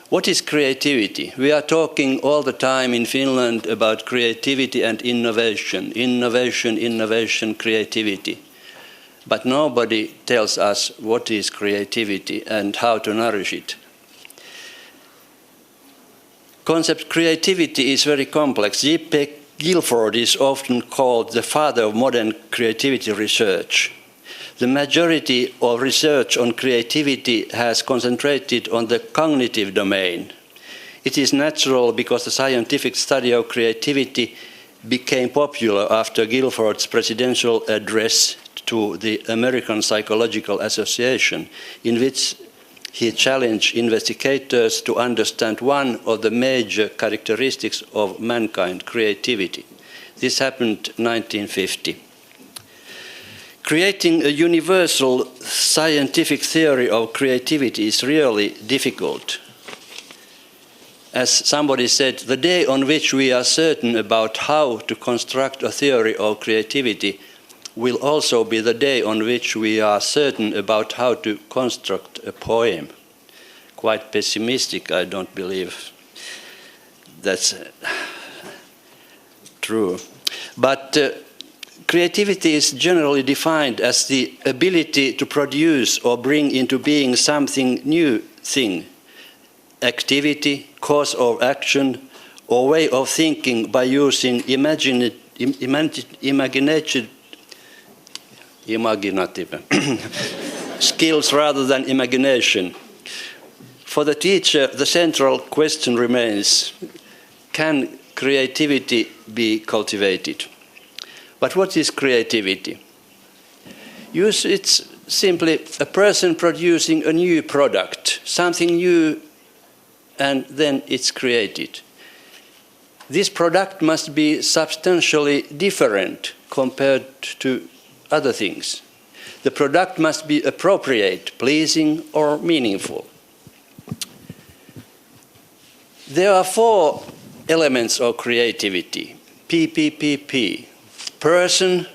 What is creativity? We are talking all the time in Finland about creativity and innovation. Innovation, innovation, creativity. But nobody tells us what is creativity and how to nourish it. Concept creativity is very complex. J.P. Guilford is often called the father of modern creativity research. The majority of research on creativity has concentrated on the cognitive domain. It is natural because the scientific study of creativity became popular after Guilford's presidential address to the American Psychological Association, in which he challenged investigators to understand one of the major characteristics of mankind, creativity. This happened in 1950. Creating a universal scientific theory of creativity is really difficult. As somebody said, the day on which we are certain about how to construct a theory of creativity will also be the day on which we are certain about how to construct a poem. Quite pessimistic, I don't believe that's true. But creativity is generally defined as the ability to produce or bring into being something new thing, activity, cause of action, or way of thinking by using imaginative skills rather than imagination. For the teacher, the central question remains, can creativity be cultivated? But what is creativity? It's simply a person producing a new product, something new, and then it's created. This product must be substantially different compared to other things. The product must be appropriate, pleasing, or meaningful. There are 4 elements of creativity, PPPP. Person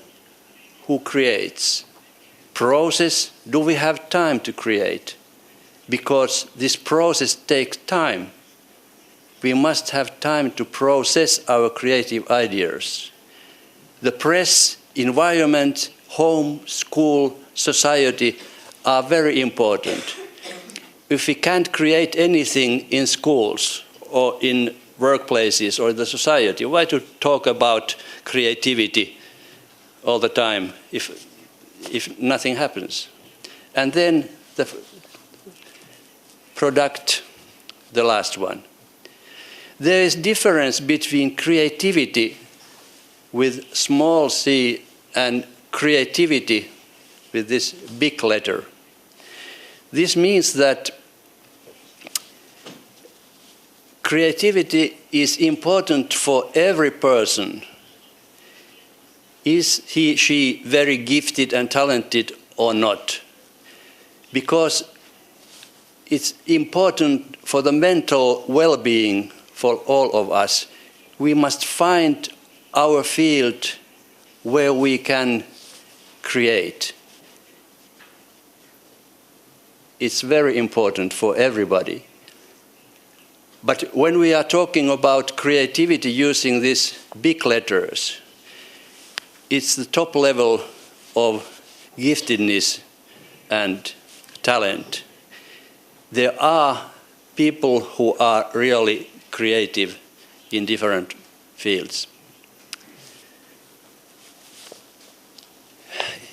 who creates. Process, do we have time to create? Because this process takes time. We must have time to process our creative ideas. The press, environment, home, school, society are very important. If we can't create anything in schools or in workplaces or the society, why to talk about creativity all the time if nothing happens? And then the product, the last one. There is difference between creativity with small c and creativity with this big letter. This means that creativity is important for every person. Is he, she very gifted and talented or not? Because it's important for the mental well-being for all of us. We must find our field where we can create. It's very important for everybody. But when we are talking about creativity using these big letters, it's the top level of giftedness and talent. There are people who are really creative in different fields.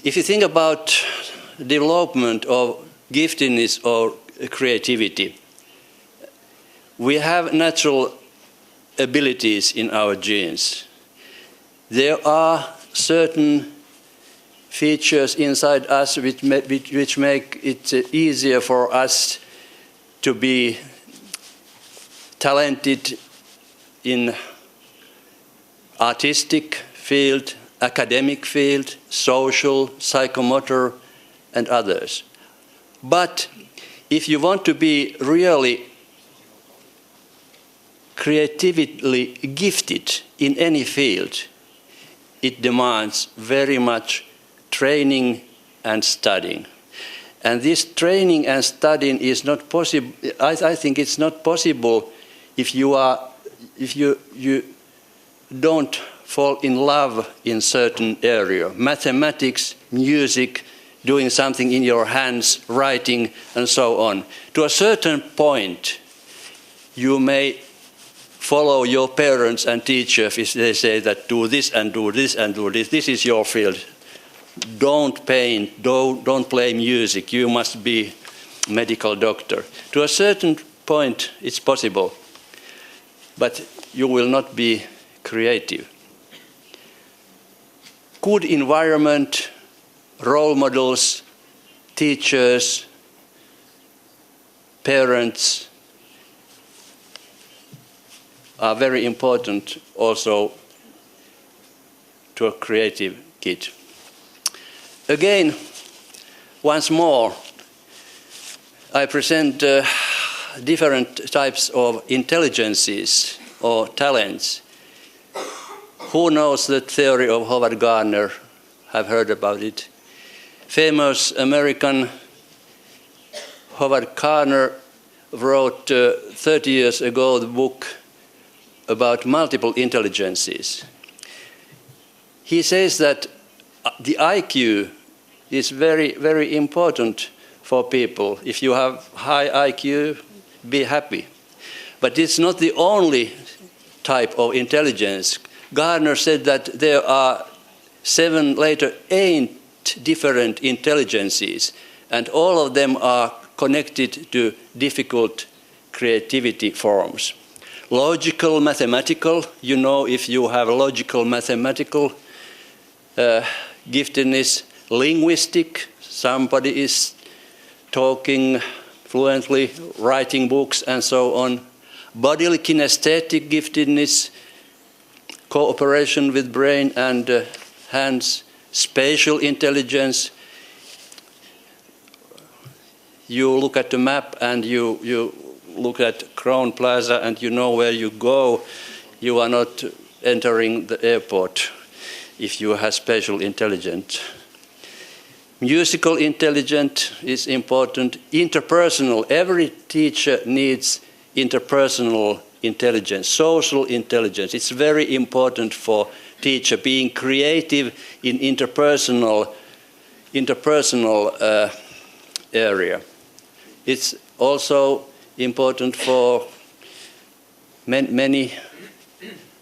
If you think about development of giftedness or creativity, we have natural abilities in our genes. There are certain features inside us which make it easier for us to be talented in artistic field, academic field, social, psychomotor, and others. But if you want to be really creatively gifted in any field, it demands very much training and studying. And this training and studying is not possible. I think it's not possible if you don't fall in love in certain area. Mathematics, music, doing something in your hands, writing, and so on. To a certain point, you may follow your parents and teachers if they say that do this and do this and do this. This is your field. Don't paint, don't play music. You must be medical doctor. To a certain point, it's possible, but you will not be creative. Good environment, role models, teachers, parents are very important also to a creative kid. Again, once more, I present different types of intelligences or talents. Who knows the theory of Howard Gardner? Have heard about it. Famous American Howard Gardner wrote 30 years ago the book about multiple intelligences. He says that the IQ is very, very important for people. If you have high IQ, be happy. But it's not the only type of intelligence. Gardner said that there are 7, later 8 different intelligences, and all of them are connected to difficult creativity forms. Logical, mathematical, you know, if you have logical, mathematical giftedness. Linguistic, somebody is talking fluently, writing books, and so on. Bodily kinesthetic giftedness, cooperation with brain and hands. Spatial intelligence. You look at the map and you look at Crown Plaza and you know where you go. You are not entering the airport if you have spatial intelligence. Musical intelligence is important. Interpersonal, every teacher needs interpersonal intelligence, social intelligence. It's very important for teacher being creative in interpersonal area. It's also important for many,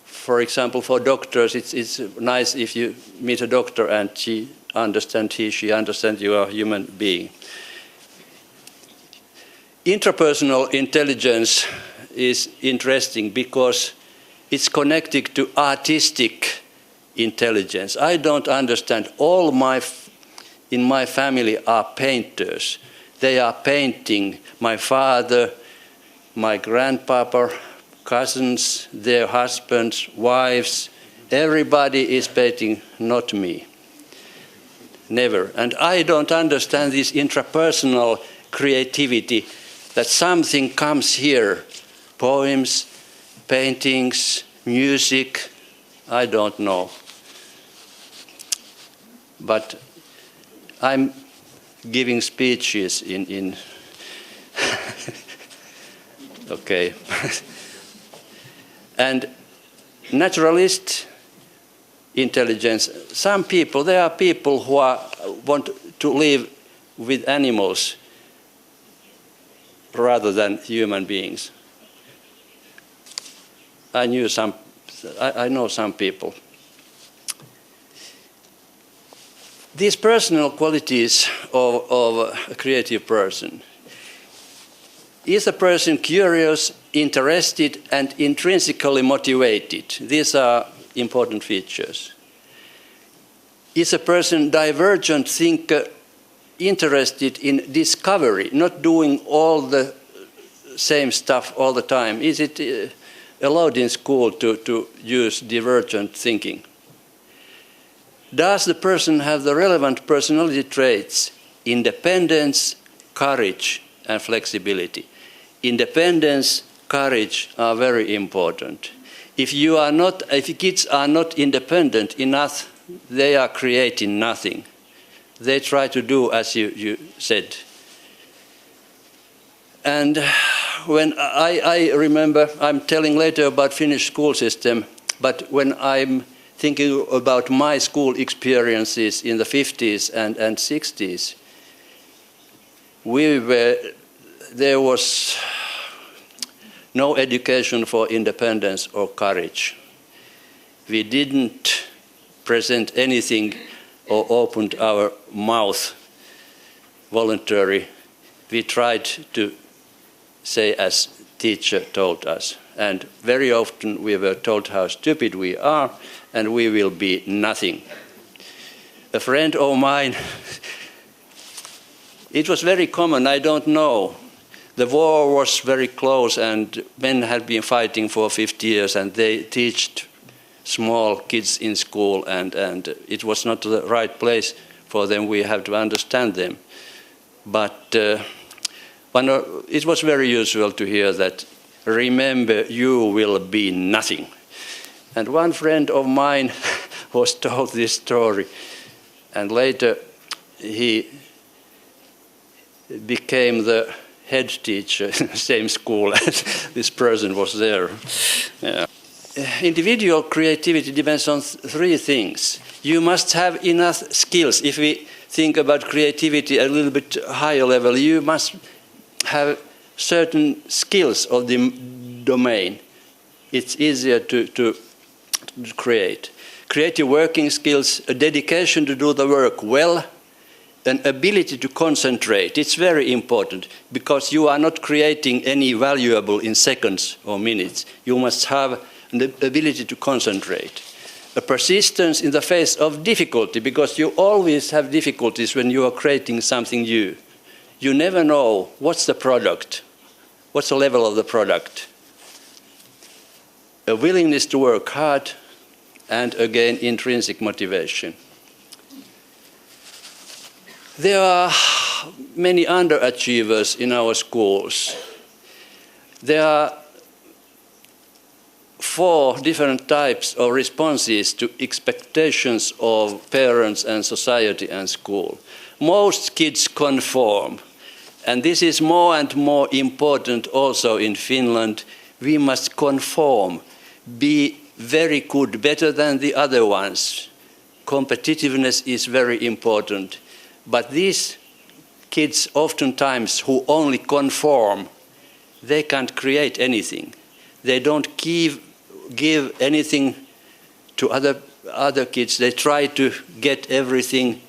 for example, for doctors. It's nice if you meet a doctor and she understands you are a human being. Interpersonal intelligence is interesting because it's connected to artistic intelligence. I don't understand. All in my family are painters. They are painting. My father, my grandpapa, cousins, their husbands, wives, everybody is painting, not me. Never. And I don't understand this intrapersonal creativity, that something comes here. Poems, paintings, music, I don't know. But I'm giving speeches in okay. And naturalist intelligence, some people, there are people who want to live with animals rather than human beings. I know some people. These personal qualities of a creative person. Is a person curious, interested, and intrinsically motivated? These are important features. Is a person divergent thinker, interested in discovery, not doing all the same stuff all the time? Is it allowed in school to use divergent thinking? Does the person have the relevant personality traits? Independence, courage, and flexibility. Independence, courage are very important. If kids are not independent enough, they are creating nothing. They try to do as you said. And when I remember, I'm telling later about Finnish school system, but when I'm thinking about my school experiences in the 50s and 60s, there was no education for independence or courage. We didn't present anything or opened our mouth voluntarily. We tried to say as teacher told us. And very often we were told how stupid we are and we will be nothing. A friend of mine, it was very common, I don't know. The war was very close and men had been fighting for 50 years and they taught small kids in school and it was not the right place for them. We have to understand them. But it was very usual to hear that, remember, you will be nothing. And one friend of mine was told this story, and later he became the head teacher in the same school as this person was there. Yeah. Individual creativity depends on three things. You must have enough skills. If we think about creativity at a little bit higher level, you must have certain skills of the domain. It's easier to create. Creative working skills, a dedication to do the work well, an ability to concentrate. It's very important because you are not creating any valuable in seconds or minutes. You must have an ability to concentrate. A persistence in the face of difficulty, because you always have difficulties when you are creating something new. You never know what's the product, what's the level of the product. A willingness to work hard, and again, intrinsic motivation. There are many underachievers in our schools. There are 4 different types of responses to expectations of parents and society and school. Most kids conform, and this is more and more important also in Finland. We must conform, be very good, better than the other ones. Competitiveness is very important. But these kids oftentimes who only conform, they can't create anything. They don't give anything to other kids. They try to get everything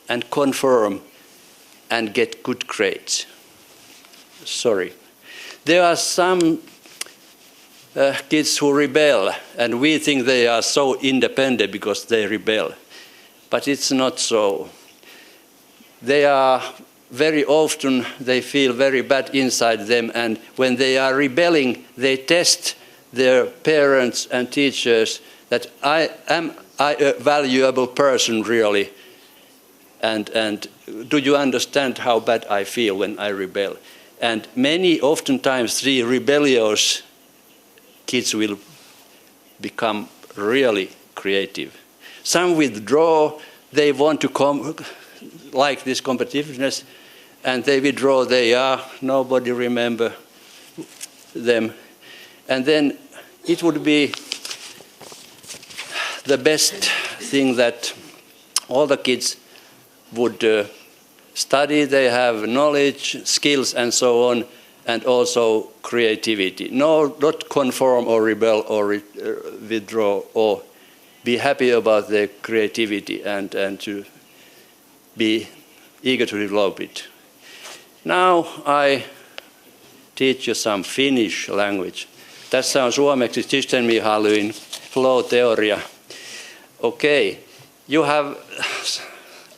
and conform and get good grades. Sorry. There are some kids who rebel, and we think they are so independent because they rebel. But it's not so. They are very often, they feel very bad inside them, and when they are rebelling, they test their parents and teachers that am I a valuable person really? And do you understand how bad I feel when I rebel? And oftentimes, the rebellious kids will become really creative. Some withdraw, they want to like this competitiveness, and they withdraw, nobody remember them. And then it would be the best thing that all the kids would study, they have knowledge, skills and so on, and also creativity. No, not conform or rebel or withdraw, or be happy about their creativity and to be eager to develop it. Now I teach you some Finnish language. Tässä on suomeksi Csikszentmihalyin flow-teoria. Okay,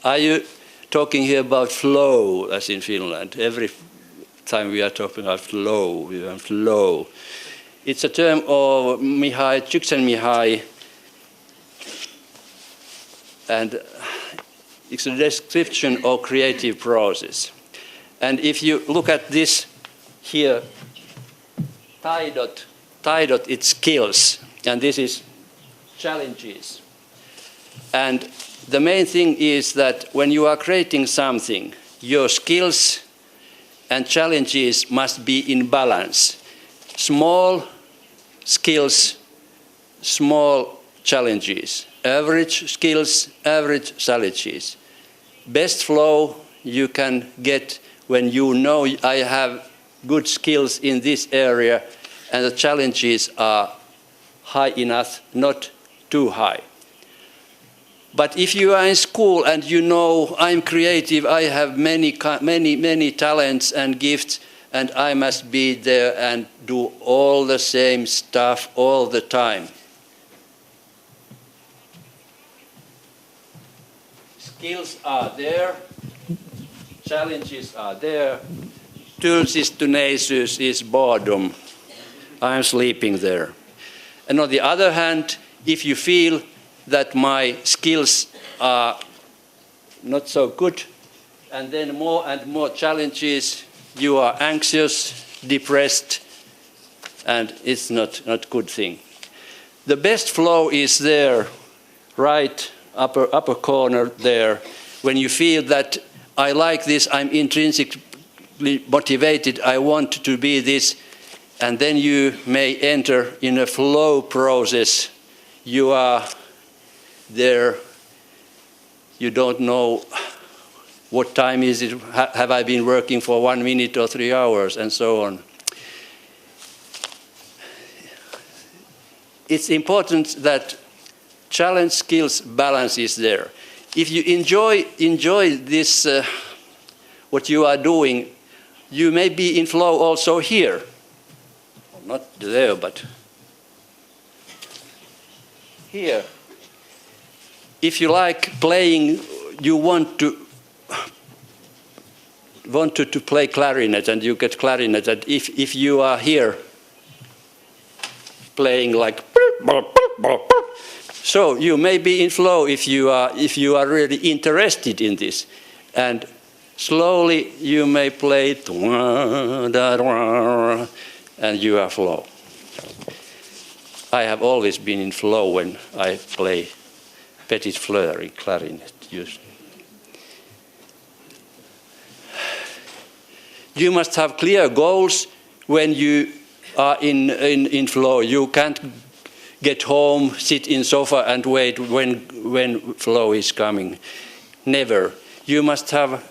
are you talking here about flow as in Finland? Every time we are talking about flow, we have flow. It's a term of Csikszentmihalyi, and it's a description of creative process. And if you look at this here, taidot, it's skills, and this is challenges. And the main thing is that when you are creating something, your skills and challenges must be in balance. Small skills, small challenges. Average skills, average challenges. Best flow you can get when you know I have good skills in this area and the challenges are high enough, not too high. But if you are in school and you know I'm creative, I have many talents and gifts, and I must be there and do all the same stuff all the time. Skills are there, challenges are there. Tylsistyneisyyys is boredom. I'm sleeping there. And on the other hand, if you feel that my skills are not so good, and then more and more challenges, you are anxious, depressed, and it's not a good thing. The best flow is there, right upper corner there, when you feel that I like this, I'm intrinsically motivated, I want to be this, and then you may enter in a flow process. You are there, you don't know what time is it, have I been working for 1 minute or 3 hours, and so on. It's important that challenge skills balance is there. If you enjoy this, what you are doing, you may be in flow also here. Not there, but here. If you like playing, you want to play clarinet, and you get clarinet, and if you are here playing like, so you may be in flow if you are really interested in this, and slowly you may play and you are flow. I have always been in flow when I play petit fleur in clarinet. You must have clear goals when you are in flow. You can't get home, sit in sofa and wait when flow is coming. Never. You must have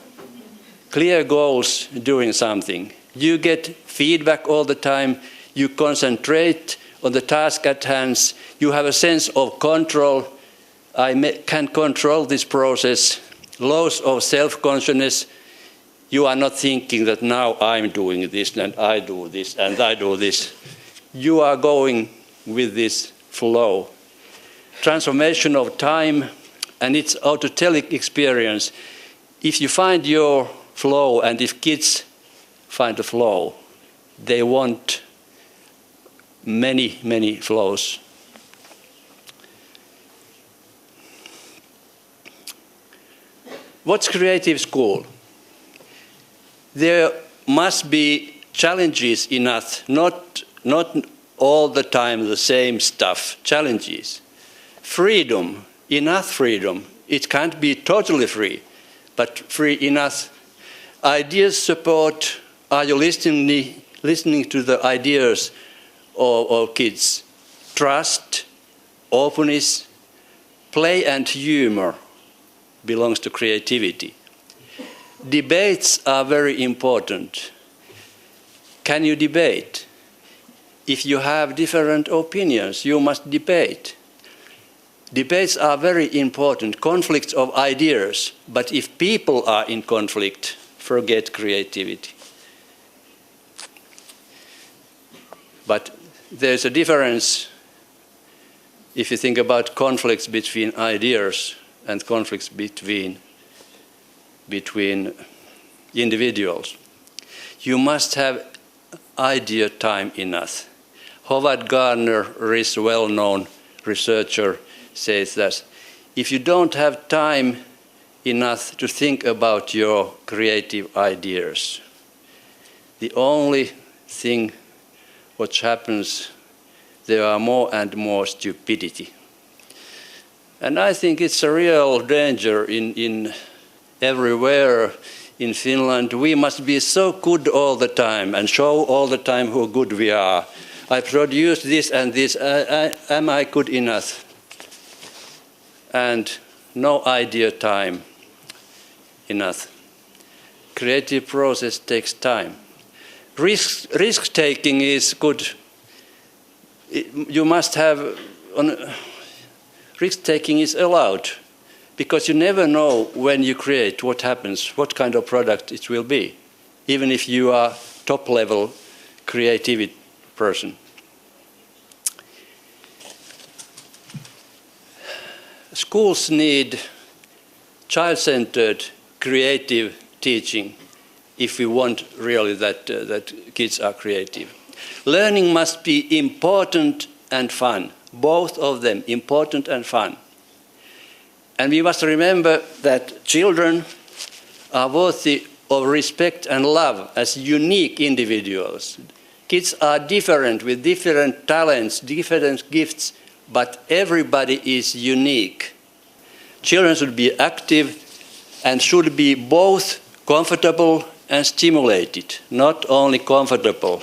clear goals doing something. You get feedback all the time. You concentrate on the task at hand. You have a sense of control. I can control this process. Loss of self-consciousness. You are not thinking that now I'm doing this and I do this and I do this. You are going with this flow. Transformation of time and its autotelic experience. If you find your flow, and if kids find the flow, they want many flows. What's creative school? There must be challenges enough, not all the time the same stuff, challenges. Freedom, enough freedom. It can't be totally free, but free enough. Ideas support, are you listening to the ideas of kids? Trust, openness, play and humor belongs to creativity. Debates are very important. Can you debate? If you have different opinions, you must debate. Debates are very important, conflicts of ideas, but if people are in conflict, forget creativity. But there's a difference if you think about conflicts between ideas and conflicts between individuals. You must have idea time enough. Howard Gardner, a well-known researcher, says that if you don't have time enough to think about your creative ideas, the only thing which happens, there are more and more stupidity. And I think it's a real danger in everywhere, in Finland, we must be so good all the time and show all the time how good we are. I produce this and this, am I good enough? And no idea time enough. Creative process takes time. Risk-taking is good. You must have, risk-taking is allowed, because you never know when you create what happens, what kind of product it will be, even if you are top-level creativity person. Schools need child-centered, creative teaching if we want really that kids are creative. Learning must be important and fun, both of them, important and fun. And we must remember that children are worthy of respect and love as unique individuals. Kids are different with different talents, different gifts, but everybody is unique. Children should be active and should be both comfortable and stimulated, not only comfortable.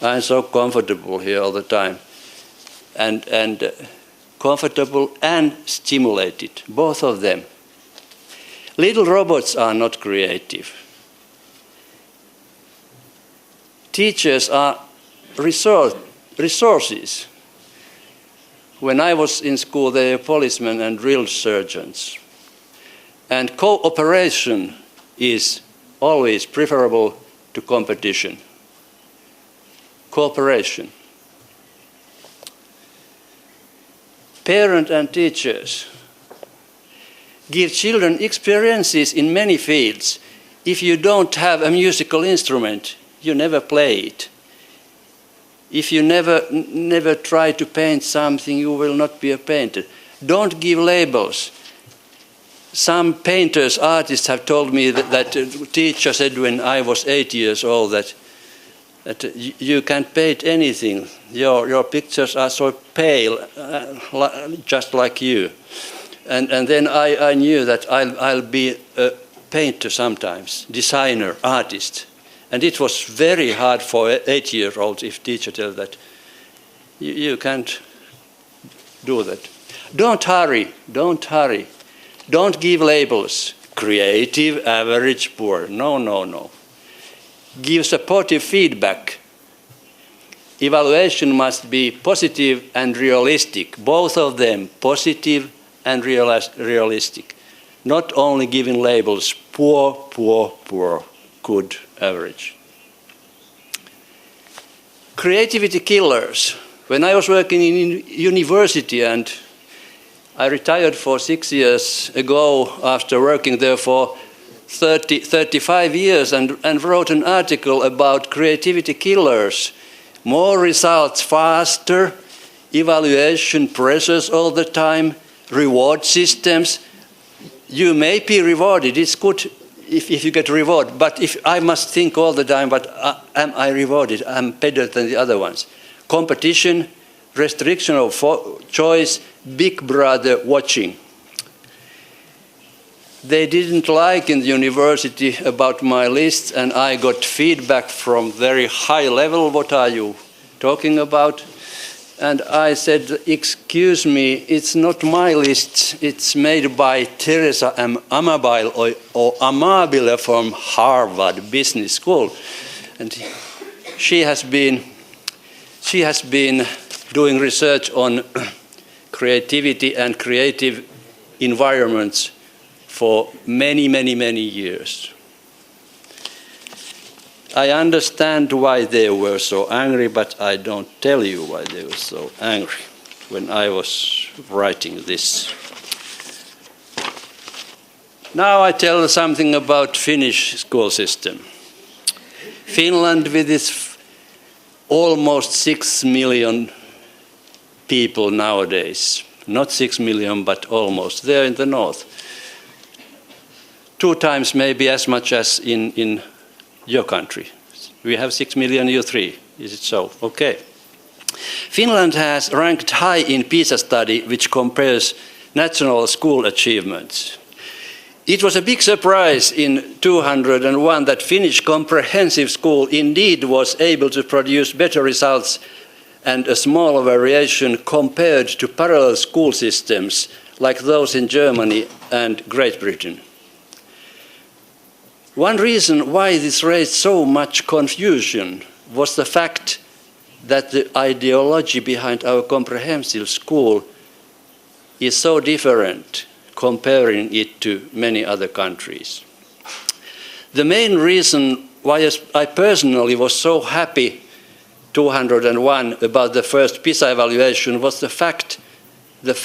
I'm so comfortable here all the time. And comfortable and stimulated, both of them. Little robots are not creative. Teachers are resources. When I was in school, they were policemen and drill surgeons. And cooperation is always preferable to competition. Cooperation. Parents and teachers give children experiences in many fields. If you don't have a musical instrument, you never play it. If you never try to paint something, you will not be a painter. Don't give labels. Some painters, artists have told me that a teacher said when I was 8 years old that you can't paint anything. Your pictures are so pale, just like you. And then I knew that I'll be a painter sometimes, designer, artist. And it was very hard for 8-year-olds if teacher tells that you can't do that. Don't hurry, don't hurry. Don't give labels, creative, average, poor. No, no, no. Give supportive feedback. Evaluation must be positive and realistic, both of them, positive and realistic. Not only giving labels, poor, poor, poor, good, average. Creativity killers. When I was working in university, and I retired for 6 years ago after working there for 35 years and wrote an article about creativity killers. More results faster, evaluation pressures all the time, reward systems. You may be rewarded, it's good if you get reward, but if I must think all the time, but am I rewarded? I'm better than the other ones. Competition, restriction of choice, big brother watching. They didn't like in the university about my lists, and I got feedback from very high level, what are you talking about? And I said, excuse me, it's not my list, it's made by Teresa Amabile or Amabile from Harvard Business School. And she has been doing research on creativity and creative environments for many, many, many years. I understand why they were so angry, but I don't tell you why they were so angry when I was writing this. Now I tell something about Finnish school system. Finland, with its almost 6 million people nowadays, not 6 million, but almost, there in the north. 2 times maybe as much as in your country. We have 6 million, you 3. Is it so? Okay. Finland has ranked high in PISA study, which compares national school achievements. It was a big surprise in 2001 that Finnish comprehensive school indeed was able to produce better results and a small variation compared to parallel school systems like those in Germany and Great Britain. One reason why this raised so much confusion was the fact that the ideology behind our comprehensive school is so different comparing it to many other countries. The main reason why I personally was so happy 2001 about the first PISA evaluation was the fact that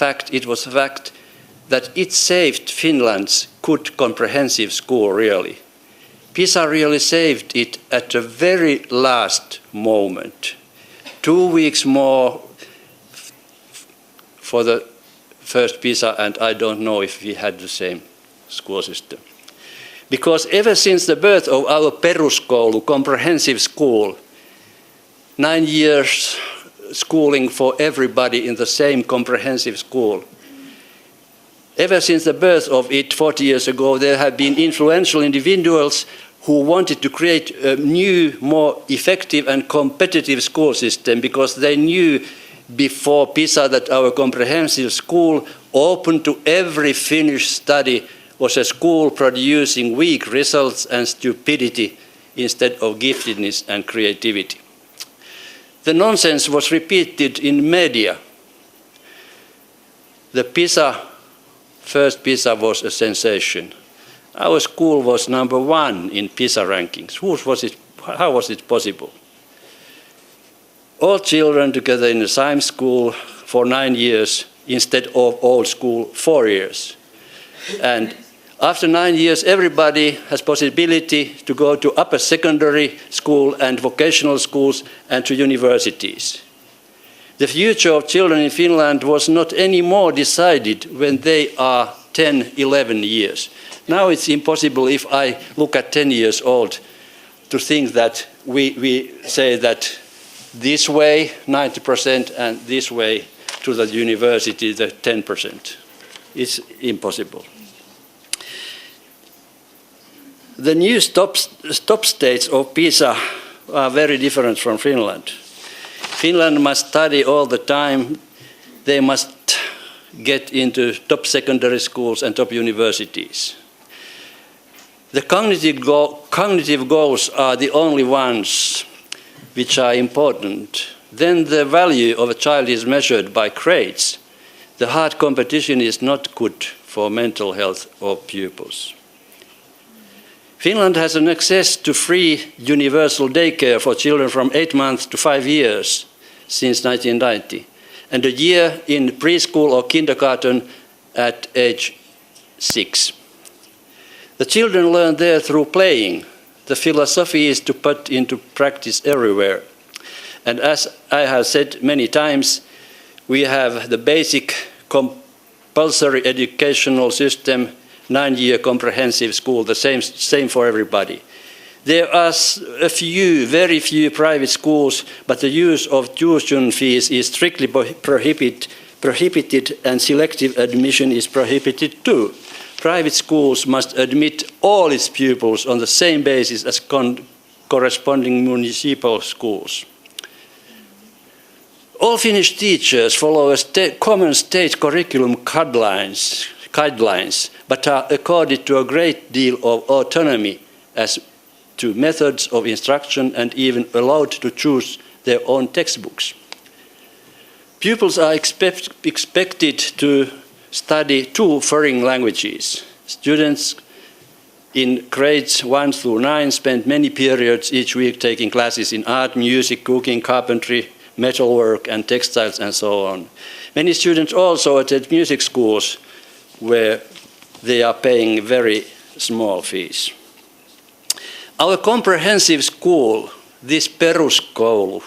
it saved Finland's good comprehensive school really. PISA really saved it at the very last moment. 2 weeks more for the first PISA, and I don't know if we had the same school system. Because ever since the birth of our peruskoulu, comprehensive school, 9 years schooling for everybody in the same comprehensive school, ever since the birth of it 40 years ago, there have been influential individuals who wanted to create a new, more effective and competitive school system because they knew before PISA that our comprehensive school, open to every Finnish study, was a school producing weak results and stupidity instead of giftedness and creativity. The nonsense was repeated in media. The first PISA was a sensation. Our school was #1 in PISA rankings. How was it possible? All children together in the same school for 9 years instead of old school 4 years. And after 9 years, everybody has possibility to go to upper secondary school and vocational schools and to universities. The future of children in Finland was not any more decided when they are 10, 11 years. Now it's impossible if I look at 10 years old to think that we say that this way 90% and this way to the university the 10%. It's impossible. The new stop states of PISA are very different from Finland. Finland must study all the time. They must get into top secondary schools and top universities. The cognitive goals are the only ones which are important. Then the value of a child is measured by grades. The hard competition is not good for mental health of pupils. Finland has an access to free universal daycare for children from 8 months to 5 years since 1990, and a year in preschool or kindergarten at age 6. The children learn there through playing. The philosophy is to put into practice everywhere. And as I have said many times, we have the basic compulsory educational system, 9-year comprehensive school, the same for everybody. There are very few private schools, but the use of tuition fees is strictly prohibited and selective admission is prohibited too. Private schools must admit all its pupils on the same basis as corresponding municipal schools. All Finnish teachers follow a common state curriculum guidelines, but are accorded to a great deal of autonomy as to methods of instruction and even allowed to choose their own textbooks. Pupils are expected to study 2 foreign languages. Students in grades 1 through 9 spend many periods each week taking classes in art, music, cooking, carpentry, metalwork and textiles and so on. Many students also attend music schools where they are paying very small fees. Our comprehensive school, this peruskoulu,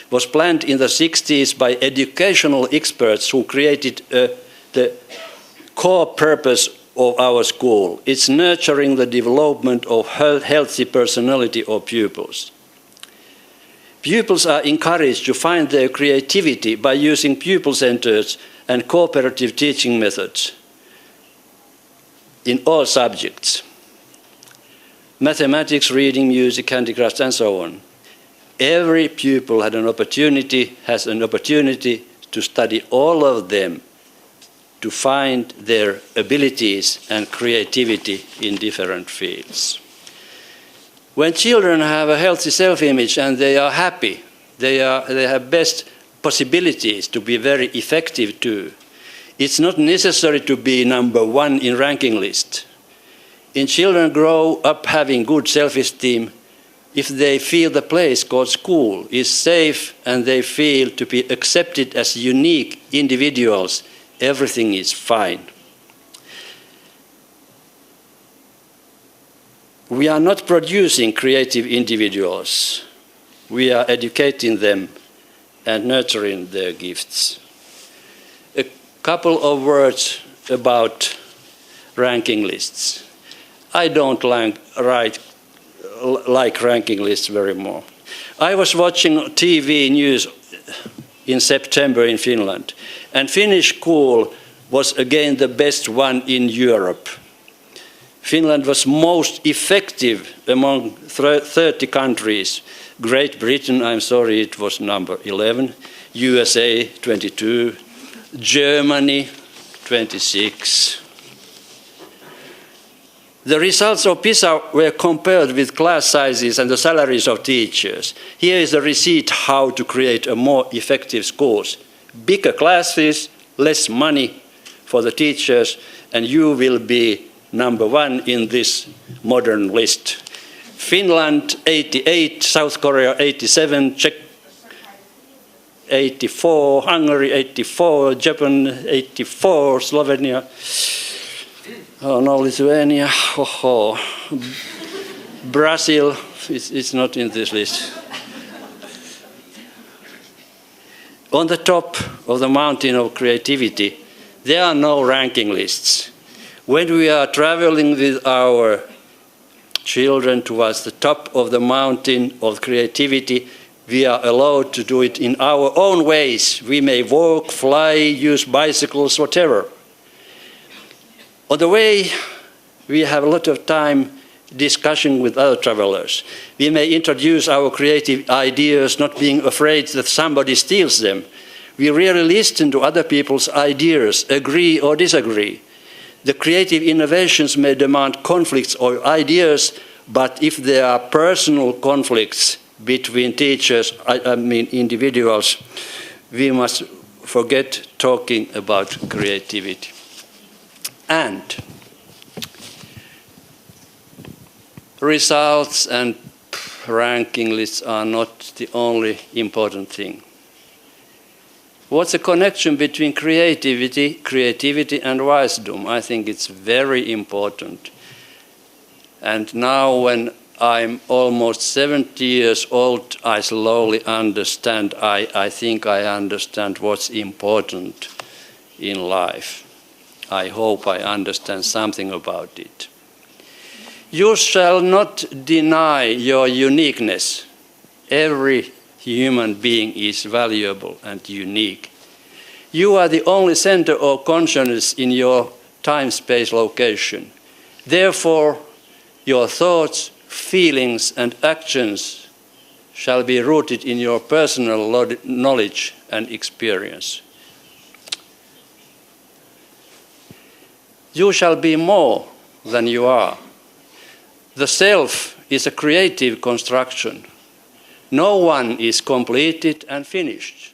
was planned in the 60s by educational experts who created the core purpose of our school. It's nurturing the development of healthy personality of pupils. Pupils are encouraged to find their creativity by using pupil-centered and cooperative teaching methods. in all subjects. Mathematics, reading, music, handicrafts, and so on. Every pupil has an opportunity to study all of them, to find their abilities and creativity in different fields. When children have a healthy self-image and they are happy, they have best possibilities to be very effective too. It's not necessary to be number one in ranking list. When children grow up having good self-esteem, if they feel the place called school is safe and they feel to be accepted as unique individuals, everything is fine. We are not producing creative individuals. We are educating them and nurturing their gifts. A couple of words about ranking lists. I don't like ranking lists very much. I was watching TV news in September in Finland, and Finnish school was again the best one in Europe. Finland was most effective among 30 countries. Great Britain, I'm sorry, it was number 11. USA, 22. Germany, 26. The results of PISA were compared with class sizes and the salaries of teachers. Here is the receipt how to create a more effective schools. Bigger classes, less money for the teachers, and you will be number one in this modern list. Finland 88, South Korea 87, Czech 84, Hungary 84, Japan 84, Slovenia, oh no, Lithuania, Brazil, it's not in this list. On the top of the mountain of creativity, there are no ranking lists. When we are traveling with our children towards the top of the mountain of creativity, we are allowed to do it in our own ways. We may walk, fly, use bicycles, whatever. On the way, we have a lot of time discussing with other travelers. We may introduce our creative ideas, not being afraid that somebody steals them. We really listen to other people's ideas, agree or disagree. The creative innovations may demand conflicts or ideas, but if there are personal conflicts between teachers, I mean individuals, we must forget talking about creativity. And results and ranking lists are not the only important thing. What's the connection between creativity and wisdom? I think it's very important. And now when I'm almost 70 years old, I slowly understand, I think I understand what's important in life. I hope I understand something about it. You shall not deny your uniqueness. Every human being is valuable and unique. You are the only center of consciousness in your time-space location. Therefore, your thoughts, feelings, and actions shall be rooted in your personal knowledge and experience. You shall be more than you are. The self is a creative construction. No one is completed and finished.